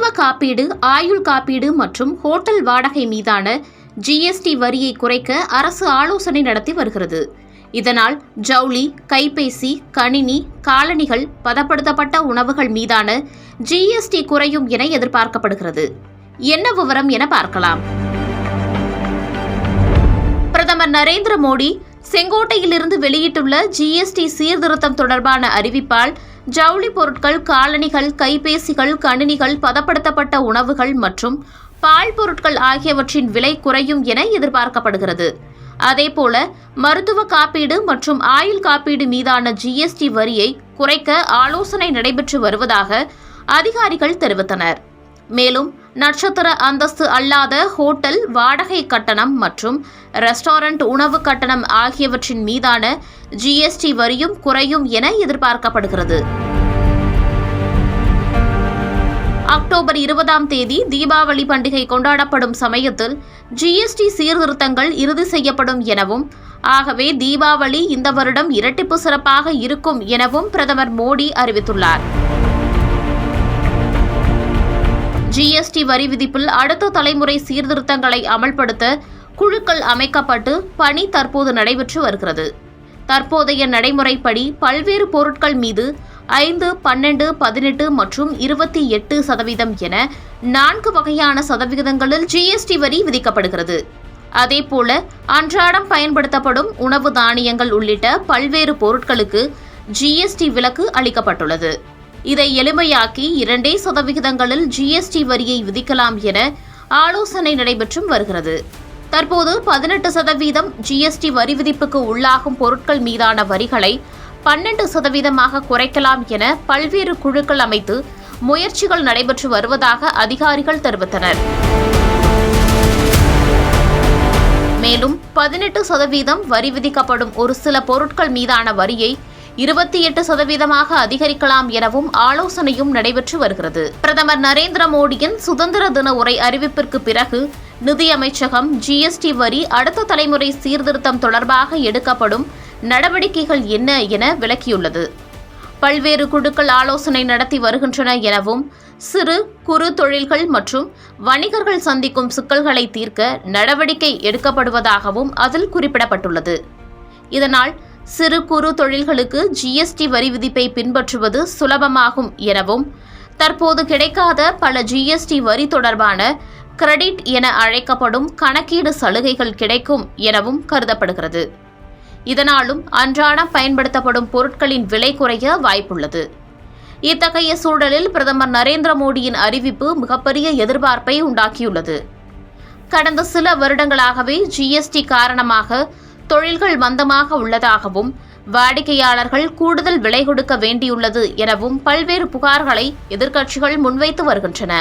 மருத்துவ காப்பீடு, ஆயுள் காப்பீடு மற்றும் ஹோட்டல் வாடகை மீதான ஜிஎஸ்டி வரியை குறைக்க அரசு ஆலோசனை நடத்தி வருகிறது. இதனால் ஜவுளி, கைபேசி, கணினி, காலணிகள், பதப்படுத்தப்பட்ட உணவுகள் மீதான ஜிஎஸ்டி குறையும் என எதிர்பார்க்கப்படுகிறது. என்ன விவரம் என பார்க்கலாம். பிரதமர் நரேந்திர மோடி செங்கோட்டையிலிருந்து வெளியிட்டுள்ள ஜிஎஸ்டி சீர்திருத்தம் தொடர்பான அறிவிப்பால் ஜவுளி பொருட்கள், காலணிகள், கைபேசிகள், கணினிகள், பதப்படுத்தப்பட்ட உணவுகள் மற்றும் பால் பொருட்கள் ஆகியவற்றின் விலை குறையும் என எதிர்பார்க்கப்படுகிறது. அதேபோல மருத்துவ காப்பீடு மற்றும் ஆயுள் காப்பீடு மீதான ஜிஎஸ்டி வரியை குறைக்க ஆலோசனை நடைபெற்று வருவதாக அதிகாரிகள் தெரிவித்தனர். மேலும் நட்சத்திர அந்தஸ்து அல்லாத ஹோட்டல் வாடகை கட்டணம் மற்றும் ரெஸ்டாரண்ட் உணவு கட்டணம் ஆகியவற்றின் மீதான ஜிஎஸ்டி வரியும் குறையும் என எதிர்பார்க்கப்படுகிறது. அக்டோபர் 20 தீபாவளி பண்டிகை கொண்டாடப்படும் சமயத்தில் ஜிஎஸ்டி சீர்திருத்தங்கள் இறுதி செய்யப்படும் எனவும், ஆகவே தீபாவளி இந்த வருடம் இரட்டிப்பு சிறப்பாக இருக்கும் எனவும் பிரதமர் மோடி அறிவித்துள்ளார். ஜிஎஸ்டி வரி விதிப்பில் அடுத்த தலைமுறை சீர்திருத்தங்களை அமல்படுத்த குழுக்கள் அமைக்கப்பட்டு பணி தற்போது நடைபெற்று வருகிறது. தற்போதைய நடைமுறைப்படி பல்வேறு பொருட்கள் மீது 5, 12, 18 மற்றும் 28% என 4 வகையான சதவிகிதங்களில் ஜிஎஸ்டி வரி விதிக்கப்படுகிறது. அதேபோல அன்றாடம் பயன்படுத்தப்படும் உணவு தானியங்கள் உள்ளிட்ட பல்வேறு பொருட்களுக்கு ஜிஎஸ்டி விலக்கு அளிக்கப்பட்டுள்ளது. இதை எளிமையாக்கி 2% ஜிஎஸ்டி வரியை விதிக்கலாம் என ஆலோசனை நடைபெற்றும் வருகிறது. தற்போது 18% ஜிஎஸ்டி வரி விதிப்புக்கு உள்ளாகும் பொருட்கள் மீதான வரிகளை 12% குறைக்கலாம் என பல்வேறு குழுக்கள் அமைத்து முயற்சிகள் நடைபெற்று வருவதாக அதிகாரிகள் தெரிவித்தனர். மேலும் 18% வரி விதிக்கப்படும் ஒரு சில பொருட்கள் மீதான வரியை 28% அதிகரிக்கலாம் எனவும் ஆலோசனையும் நடைபெற்று வருகிறது. பிரதமர் நரேந்திர மோடியின் சுதந்திர தின உரை அறிவிப்பிற்கு பிறகு நிதியமைச்சகம் ஜிஎஸ்டி வரி அடுத்த தலைமுறை சீர்திருத்தம் தொடர்பாக எடுக்கப்படும் நடவடிக்கைகள் என்ன என விளக்கியுள்ளது. பல்வேறு குழுக்கள் ஆலோசனை நடத்தி வருகின்றன எனவும், சிறு குறு தொழில்கள் மற்றும் வணிகர்கள் சந்திக்கும் சிக்கல்களை தீர்க்க நடவடிக்கை எடுக்கப்படுவதாகவும் அதில் குறிப்பிடப்பட்டுள்ளது. இதனால் சிறு குறு தொழில்களுக்கு ஜிஎஸ்டி வரி விதிப்பை பின்பற்றுவது சுலபமாகும் எனவும், தற்போது கிடைக்காத பல ஜிஎஸ்டி வரி தொடர்பான கிரெடிட் என அழைக்கப்படும் கணக்கீடு சலுகைகள் கிடைக்கும் எனவும் கருதப்படுகிறது. இதனாலும் அன்றாடம் பயன்படுத்தப்படும் பொருட்களின் விலை குறைய வாய்ப்புள்ளது. இத்தகைய சூழலில் பிரதமர் நரேந்திர மோடியின் அறிவிப்பு மிகப்பெரிய எதிர்பார்ப்பை உண்டாக்கியுள்ளது. கடந்த சில வருடங்களாகவே ஜிஎஸ்டி காரணமாக தொழில்கள் மந்தமாக உள்ளதாகவும், வாடிக்கையாளர்கள் கூடுதல் விலை கொடுக்க வேண்டியுள்ளது எனவும் பல்வேறு புகார்களை எதிர்க்கட்சிகள் முன்வைத்து வருகின்றன.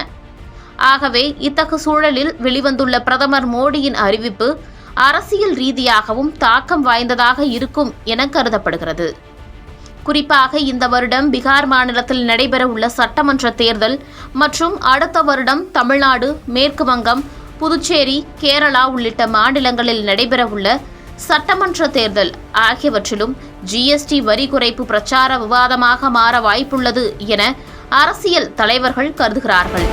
ஆகவே இத்தகைய சூழலில் வெளிவந்துள்ள பிரதமர் மோடியின் அறிவிப்பு அரசியல் ரீதியாகவும் தாக்கம் வாய்ந்ததாக இருக்கும் என கருதப்படுகிறது. குறிப்பாக இந்த வருடம் பீகார் மாநிலத்தில் நடைபெறவுள்ள சட்டமன்ற தேர்தல் மற்றும் அடுத்த வருடம் தமிழ்நாடு, மேற்கு வங்கம், புதுச்சேரி, கேரளா உள்ளிட்ட மாநிலங்களில் நடைபெறவுள்ள சட்டமன்ற தேர்தல் ஆகியவற்றிலும் ஜிஎஸ்டி வரி குறைப்பு பிரச்சார விவாதமாக மாற வாய்ப்புள்ளது என அரசியல் தலைவர்கள் கருதுகிறார்கள்.